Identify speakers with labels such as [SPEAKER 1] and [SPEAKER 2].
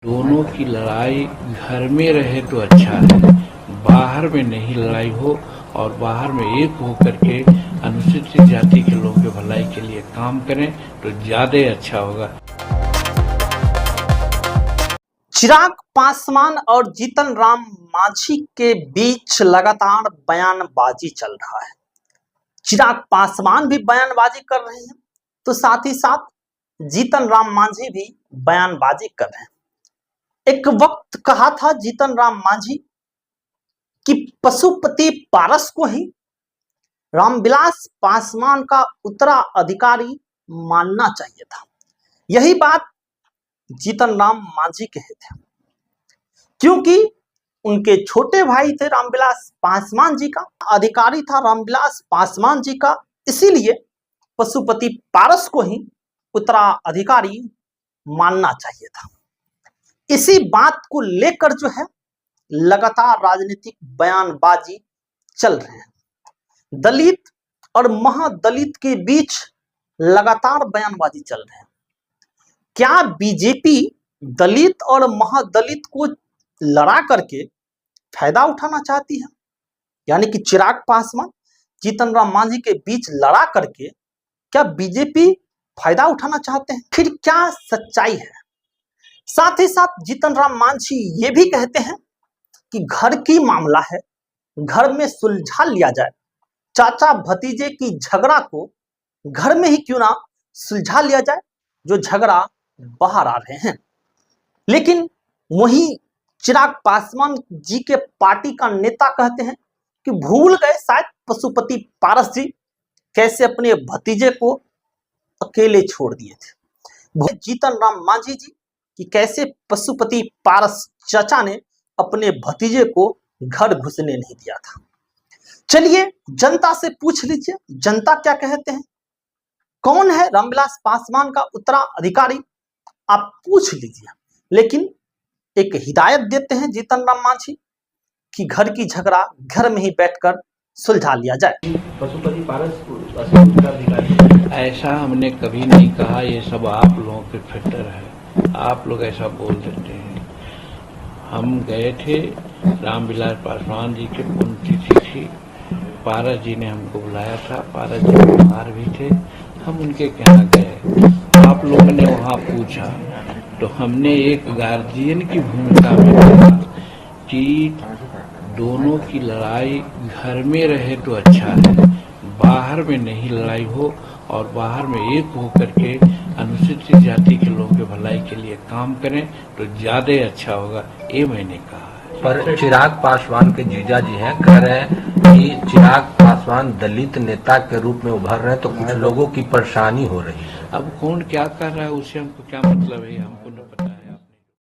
[SPEAKER 1] दोनों की लड़ाई घर में रहे तो अच्छा है, बाहर में नहीं लड़ाई हो और बाहर में एक होकर के अनुसूचित जाति के लोगों की भलाई के लिए काम करें तो ज्यादा अच्छा होगा।
[SPEAKER 2] चिराग पासवान और जीतन राम मांझी के बीच लगातार बयानबाजी चल रहा है। चिराग पासवान भी बयानबाजी कर रहे हैं तो साथ ही साथ जीतन राम मांझी भी बयानबाजी कर रहे हैं। एक वक्त कहा था जीतन राम मांझी कि पशुपति पारस को ही रामविलास पासवान का उत्तराधिकारी मानना चाहिए था। यही बात जीतन राम मांझी कहे थे, क्योंकि उनके छोटे भाई थे रामविलास पासवान जी का, अधिकारी था रामविलास पासवान जी का, इसीलिए पशुपति पारस को ही उत्तराधिकारी मानना चाहिए था। इसी बात को लेकर जो है लगातार राजनीतिक बयानबाजी चल रहे हैं। दलित और महादलित के बीच लगातार बयानबाजी चल रहे हैं। क्या बीजेपी दलित और महादलित को लड़ा करके फायदा उठाना चाहती है? यानी कि चिराग पासवान जीतन राम मांझी के बीच लड़ा करके क्या बीजेपी फायदा उठाना चाहते हैं? फिर क्या सच्चाई है? साथ ही साथ जीतन राम मांझी ये भी कहते हैं कि घर की मामला है, घर में सुलझा लिया जाए। चाचा भतीजे की झगड़ा को घर में ही क्यों ना सुलझा लिया जाए, जो झगड़ा बाहर आ रहे हैं। लेकिन वही चिराग पासवान जी के पार्टी का नेता कहते हैं कि भूल गए शायद पशुपति पारस जी कैसे अपने भतीजे को अकेले छोड़ दिए थे। जीतन राम मांझी जी कि कैसे पशुपति पारस चाचा ने अपने भतीजे को घर घुसने नहीं दिया था। चलिए जनता से पूछ लीजिए, जनता क्या कहते हैं, कौन है रामविलास पासवान का उत्तराधिकारी, आप पूछ लीजिए। लेकिन एक हिदायत देते हैं जीतन राम मांझी कि घर की झगड़ा घर में ही बैठकर सुलझा लिया जाए।
[SPEAKER 3] पशुपति पारस उत्तराधिकारी
[SPEAKER 1] ऐसा हमने कभी नहीं कहा, ये सब आप लोगों के फिल्टर है, आप लोग ऐसा बोल देते हैं। हम गए थे रामविलास पासवान जी के पुण्यतिथि थी, पारस जी ने हमको बुलाया था, पारस जी बीमार भी थे, हम उनके यहाँ गए। आप लोगों ने वहाँ पूछा तो हमने एक गार्जियन की भूमिका में कहा कि दोनों की लड़ाई घर में रहे तो अच्छा है, बाहर में नहीं लड़ाई हो और बाहर में एक होकर के अनुसूचित जाति के लोगों की भलाई के लिए काम करें तो ज्यादा अच्छा होगा, ये मैंने कहा।
[SPEAKER 3] पर चिराग पासवान के जीजा जी हैं, कह रहे हैं कि चिराग पासवान दलित नेता के रूप में उभर रहे हैं तो कुछ लोगों की परेशानी हो रही है।
[SPEAKER 1] अब कौन क्या कर रहा है उससे हमको क्या मतलब है, हमको